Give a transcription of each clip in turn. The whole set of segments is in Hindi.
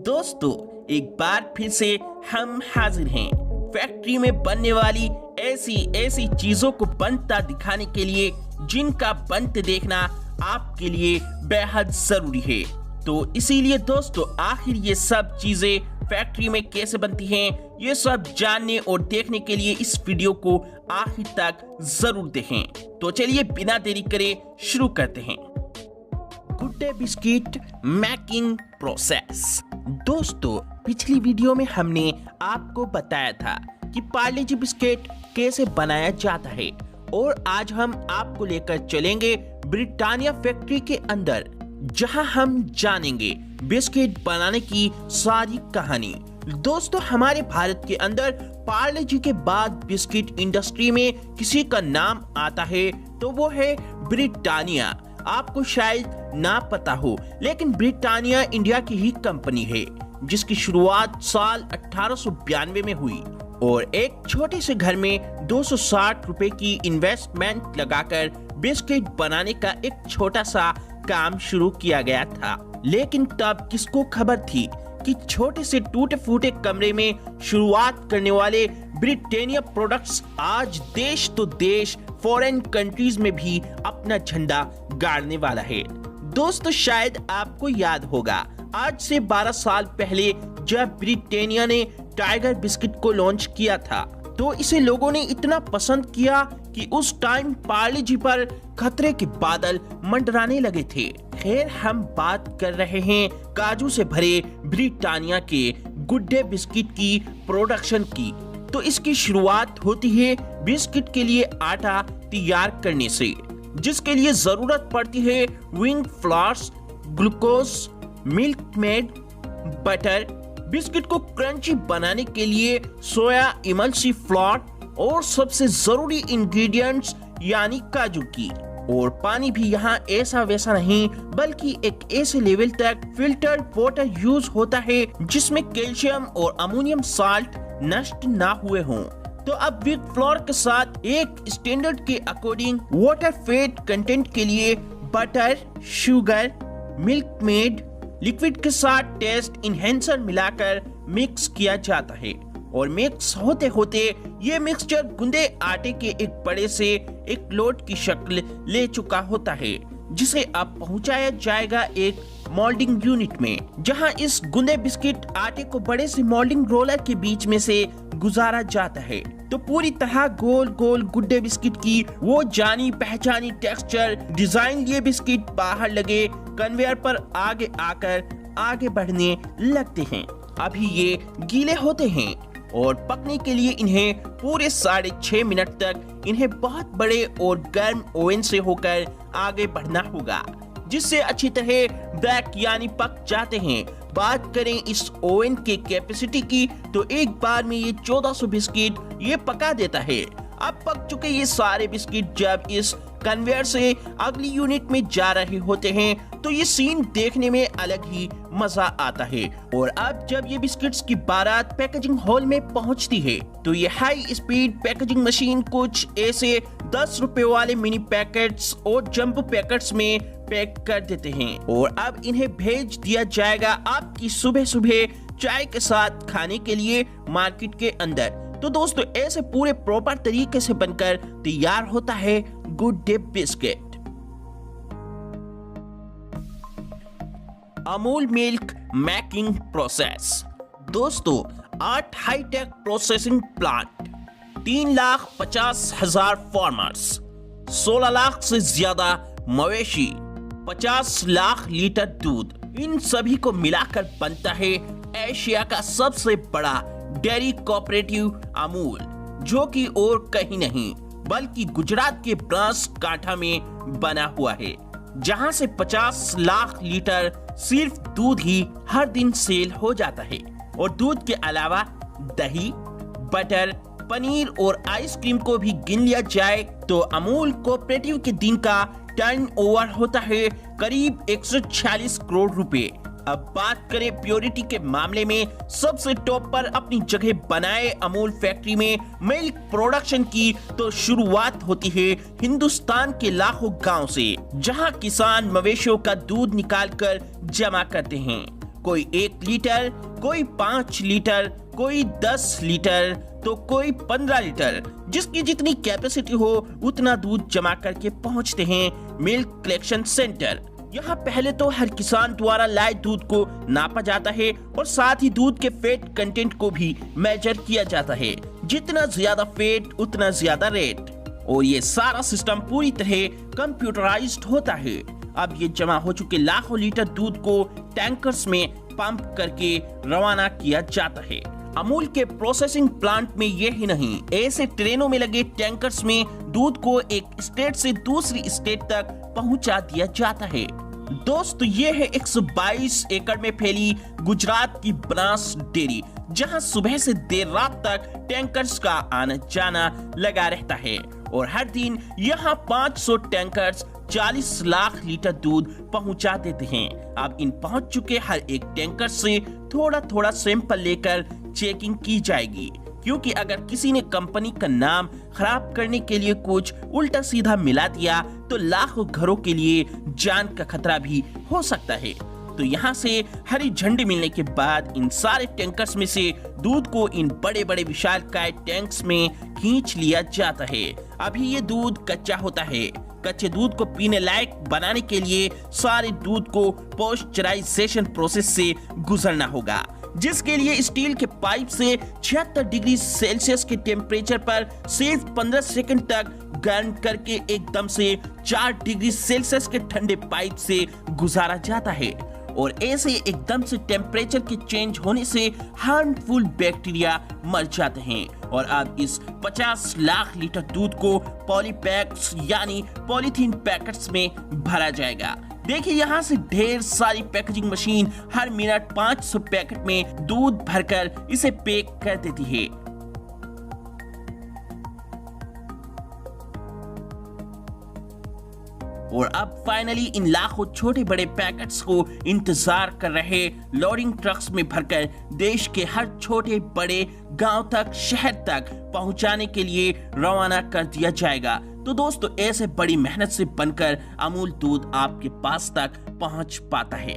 दोस्तों, एक बार फिर से हम हाजिर हैं फैक्ट्री में बनने वाली ऐसी ऐसी चीजों को बनता दिखाने के लिए जिनका बनते देखना आपके लिए बेहद जरूरी है। तो इसीलिए दोस्तों, आखिर ये सब चीजें फैक्ट्री में कैसे बनती हैं, ये सब जानने और देखने के लिए इस वीडियो को आखिर तक जरूर देखें। तो चलिए बिना देरी करे शुरू करते हैं। Good day biscuit making process. दोस्तों, पिछली वीडियो में हमने आपको बताया था कि पार्ले जी बिस्किट कैसे बनाया जाता है और आज हम आपको लेकर चलेंगे ब्रिटानिया फैक्ट्री के अंदर, जहां हम जानेंगे बिस्किट बनाने की सारी कहानी। दोस्तों, हमारे भारत के अंदर पार्ले जी के बाद बिस्किट इंडस्ट्री में किसी का नाम आता है तो वो है ब्रिटानिया। आपको शायद ना पता हो, लेकिन ब्रिटानिया इंडिया की ही कंपनी है जिसकी शुरुआत साल 1892 में हुई और एक छोटे से घर में 260 रुपए की इन्वेस्टमेंट लगाकर बिस्किट बनाने का एक छोटा सा काम शुरू किया गया था। लेकिन तब किसको खबर थी कि छोटे से टूटे फूटे कमरे में शुरुआत करने वाले ब्रिटानिया प्रोडक्ट्स आज देश तो देश, फॉरेन कंट्रीज में भी अपना झंडा गाड़ने वाला है। दोस्तों, शायद आपको याद होगा, आज से 12 साल पहले जब ब्रिटानिया ने टाइगर बिस्किट को लॉन्च किया था तो इसे लोगों ने इतना पसंद किया कि उस टाइम पार्ले जी पर खतरे के बादल मंडराने लगे थे। खैर, हम बात कर रहे हैं काजू से भरे ब्रिटानिया के गुड डे बिस्किट की प्रोडक्शन की। तो इसकी शुरुआत होती है बिस्किट के लिए आटा तैयार करने से, जिसके लिए जरूरत पड़ती है wheat flowers, glucose, milk made, butter. Biscuit को क्रंची बनाने के लिए सोया इमल्सी फ्लोर और सबसे जरूरी इंग्रेडिएंट्स यानी काजू की। और पानी भी यहाँ ऐसा वैसा नहीं, बल्कि एक ऐसे लेवल तक फिल्टर्ड वाटर यूज होता है जिसमें कैल्शियम और अमोनियम साल्ट नष्ट ना हुए हों। तो अब व्हीट फ्लोर के साथ एक स्टैंडर्ड के अकॉर्डिंग वाटर फेट कंटेंट के लिए butter, sugar, milk made, liquid के साथ टेस्ट इनहेंसर मिलाकर मिक्स किया जाता है और मिक्स होते होते ये मिक्सचर गुंदे आटे के एक बड़े से एक लोट की शक्ल ले चुका होता है, जिसे अब पहुंचाया जाएगा एक मोल्डिंग यूनिट में, जहां इस गुंदे बिस्किट आटे को बड़े से मोल्डिंग रोलर के बीच में से गुजारा जाता है। तो पूरी तरह गोल गोल गुड डे बिस्किट की वो जानी पहचानी टेक्सचर डिजाइन लिए बिस्किट बाहर लगे कन्वेयर पर आगे आकर आगे बढ़ने लगते हैं। अभी ये गीले होते हैं और पकने के लिए इन्हें पूरे 6.5 मिनट तक इन्हें बहुत बड़े और गर्म ओवन से होकर आगे बढ़ना होगा, जिससे अच्छी तरह बेक यानी पक जाते हैं। बात करें इस ओवन के कैपेसिटी की तो एक बार में ये 1400 बिस्किट ये पका देता है। अब पक चुके ये सारे बिस्किट जब इस कन्वेयर से अगली यूनिट में जा रहे होते हैं तो ये सीन देखने में अलग ही मजा आता है। और अब जब ये बिस्किट्स की बारात पैकेजिंग हॉल में पहुंचती है तो ये हाई स्पीड पैकेजिंग मशीन कुछ ऐसे 10 रुपए वाले मिनी पैकेट्स और जंबो पैकेट्स में पैक कर देते हैं और अब इन्हें भेज दिया जाएगा आपकी सुबह सुबह चाय के साथ खाने के लिए मार्केट के अंदर। तो दोस्तों, ऐसे पूरे प्रॉपर तरीके से बनकर तैयार होता है good day biscuit. Amul milk making process. दोस्तों, 8 hi-tech processing plant, 3,50,000 farmers, 16 lakh से ज्यादा मवेशी, 50 लाख लीटर दूध, इन सभी को मिलाकर बनता है एशिया का सबसे बड़ा डेयरी कोऑपरेटिव अमूल, जो कि और कहीं नहीं बल्कि गुजरात के बनासकांठा में बना हुआ है, जहां से 50 लाख लीटर सिर्फ दूध ही हर दिन सेल हो जाता है। और दूध के अलावा दही, बटर, पनीर और आइसक्रीम को भी गिन लिया जाए तो अमूल कोऑपरेटिव के दिन का टर्नओवर होता है करीब 146 करोड़ रुपए। अब बात करें प्योरिटी के मामले में, सबसे टॉप पर अपनी जगह बनाए अमूल फैक्ट्री में मिल्क प्रोडक्शन की तो शुरुआत होती है हिंदुस्तान के लाखों गांव से, जहां किसान मवेशियों का दूध निकालकर जमा करते हैं। कोई 1 लीटर, कोई 5 लीटर, कोई 10 लीटर तो कोई 15 लीटर, जिसकी जितनी कैपेसिटी हो उतना दूध जमा करके पहुंचते हैं मिल्क कलेक्शन सेंटर। यहाँ पहले तो हर किसान द्वारा लाए दूध को नापा जाता है और साथ ही दूध के फैट कंटेंट को भी मेजर किया जाता है। जितना ज्यादा फैट उतना ज्यादा रेट, और ये सारा सिस्टम पूरी तरह कंप्यूटराइज्ड होता है। अब ये जमा हो चुके लाखों लीटर दूध को टैंकर्स में पंप करके रवाना किया जाता है। अमूल के प्रोसेसिंग प्लांट में ये ही नहीं, ऐसे ट्रेनों में लगे टैंकर्स में दूध को एक स्टेट से दूसरी स्टेट तक पहुंचा दिया जाता है। दोस्तों, ये है 122 एकड़ में फैली गुजरात की बनास डेयरी, जहां सुबह से देर रात तक टैंकर्स का आना जाना लगा रहता है और हर दिन यहां 500 टैंकर्स 40 लाख लीटर दूध पहुंचा देते हैं। अब इन पहुंच चुके हर एक टैंकर से थोड़ा थोड़ा सैंपल लेकर चेकिंग की जाएगी, क्योंकि अगर किसी ने कंपनी का नाम खराब करने के लिए कुछ उल्टा सीधा मिला दिया तो लाखों घरों के लिए जान का खतरा भी हो सकता है। तो यहाँ से हरी झंडी मिलने के बाद इन सारे टैंकर्स में से दूध को इन बड़े बड़े विशालकाय टैंक्स में खींच लिया जाता है। अभी ये दूध कच्चा होता है। कच्चे दूध को पीने लायक बनाने के लिए सारे दूध को पॉस्चराइजेशन प्रोसेस से गुजरना होगा, जिसके लिए स्टील के पाइप से 76 डिग्री सेल्सियस के टेम्परेचर पर सिर्फ 15 सेकंड तक गर्म करके एकदम से 4 डिग्री सेल्सियस के ठंडे पाइप से गुजारा जाता है। और ऐसे एकदम से टेम्परेचर के चेंज होने से हार्मफुल बैक्टीरिया मर जाते हैं। और अब इस 50 लाख लीटर दूध को पॉलीपैक्स यानी पॉलीथीन पैकेट्स में भरा जाएगा। देखिए, यहाँ से ढेर सारी पैकेजिंग मशीन हर मिनट 500 पैकेट में दूध भरकर इसे पैक कर देती है। और अब फाइनली इन लाखों छोटे बड़े पैकेट्स को इंतजार कर रहे लोडिंग ट्रक्स में भरकर देश के हर छोटे बड़े गांव तक, शहर तक पहुंचाने के लिए रवाना कर दिया जाएगा। तो दोस्तों, ऐसे बड़ी मेहनत से बनकर अमूल दूध आपके पास तक पहुंच पाता है।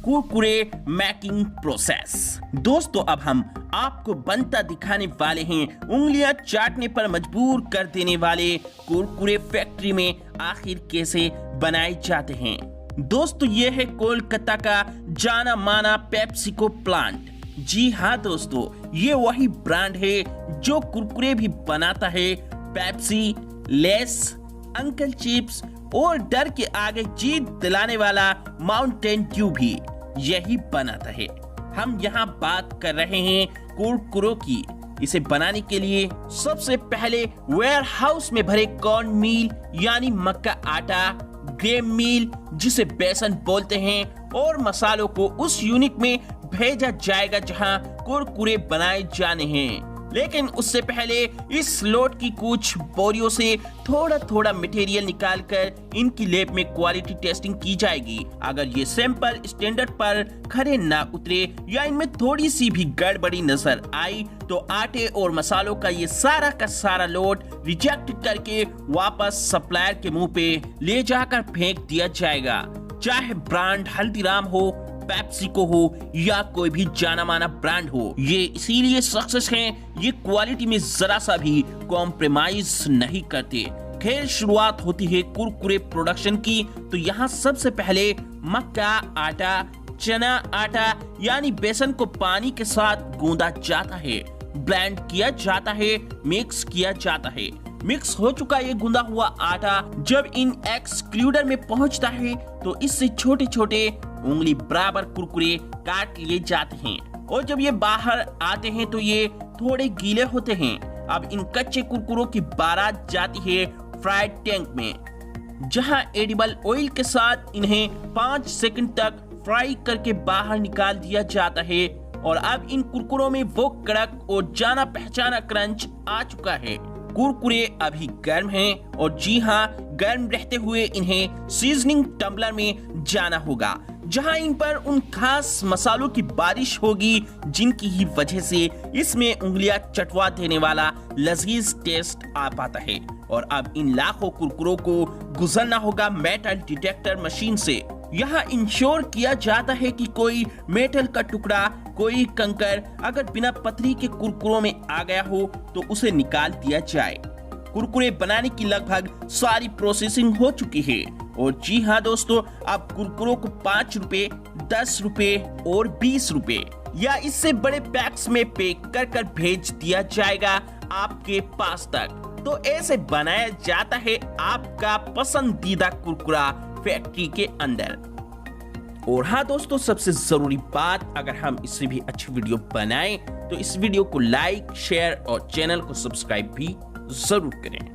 Kurkure making process. दोस्तों, अब हम आपको बनता दिखाने वाले हैं उंगलियां चाटने पर मजबूर कर देने वाले कुरकुरे फैक्ट्री में आखिर कैसे बनाए जाते हैं। दोस्तों, ये है कोलकाता का जाना माना पेप्सिको प्लांट। जी हाँ दोस्तों, ये वही ब्रांड है जो कुरकुरे भी बनाता है। पेप्सी, लेस, अंकल चिप्स और डर के आगे जीत दिलाने वाला माउंटेन ड्यू भी यही बनाता है। हम यहाँ बात कर रहे हैं कुरकुरों की। इसे बनाने के लिए सबसे पहले वेयर हाउस में भरे कॉर्न मील यानी मक्का आटा, ग्रेन मील जिसे बेसन बोलते हैं, और मसालों को उस यूनिट में भेजा जाएगा जहां कुरकुरे बनाए जाने हैं। लेकिन उससे पहले इस लोट की कुछ बोरियों से थोड़ा थोड़ा मटेरियल निकालकर इनकी लैब में क्वालिटी टेस्टिंग की जाएगी। अगर ये सैंपल स्टैंडर्ड पर खरे ना उतरे या इनमें थोड़ी सी भी गड़बड़ी नजर आई तो आटे और मसालों का ये सारा का सारा लोट रिजेक्ट करके वापस सप्लायर के मुंह पे ले जाकर फेंक दिया जाएगा। चाहे ब्रांड हल्दीराम हो, पेप्सिको हो या कोई भी जाना माना ब्रांड हो, ये इसीलिए सक्सेस हैं, ये क्वालिटी में जरा सा भी कॉम्प्रोमाइज नहीं करते। खैर, शुरुआत होती है कुरकुरे प्रोडक्शन की। तो यहाँ सबसे पहले मक्का आटा, चना आटा यानी बेसन को पानी के साथ गूंदा जाता है, ब्लेंड किया जाता है, मिक्स किया जाता है। मिक्स हो चुका ये गूंदा हुआ आटा जब इन एक्सक्लूडर में पहुंचता है तो इससे छोटे छोटे उंगली बराबर कुरकुरे काट लिए जाते हैं, और जब ये बाहर आते हैं तो ये थोड़े गीले होते हैं। अब इन कच्चे कुरकुरों की बारात जाती है फ्राइड टैंक में, जहां एडिबल ऑयल के साथ इन्हें 5 सेकंड तक फ्राई करके बाहर निकाल दिया जाता है। और अब इन कुरकुरों में वो कड़क और जाना पहचाना क्रंच आ चुका है। कुरकुरे अभी गर्म हैं और जी हाँ, गर्म रहते हुए इन्हें सीजनिंग टम्बलर में जाना होगा, जहां इन पर उन खास मसालों की बारिश होगी जिनकी ही वजह से इसमें उंगलियां चटवा देने वाला लजीज टेस्ट आ पाता है। और अब इन लाखों कुरकुरों को गुजरना होगा मेटल डिटेक्टर मशीन से। यहाँ इंश्योर किया जाता है कि कोई मेटल का टुकड़ा, कोई कंकर अगर बिना पथरी के कुरकुरों में आ गया हो तो उसे निकाल दिया जाए। कुरकुरे बनाने की लगभग सारी प्रोसेसिंग हो चुकी है। और जी हाँ दोस्तों, अब कुरकुरों को 5 रुपए, 10 रुपए और 20 रुपए या इससे बड़े पैक्स में पैक कर भेज दिया जाएगा आपके पास तक। तो ऐसे बनाया जाता है आपका पसंदीदा कुरकुरा फैक्ट्री के अंदर। और हाँ दोस्तों, सबसे जरूरी बात, अगर हम इससे भी अच्छी वीडियो बनाएं तो इस वीडियो को लाइक, शेयर और चैनल को सब्सक्राइब भी जरूर करें।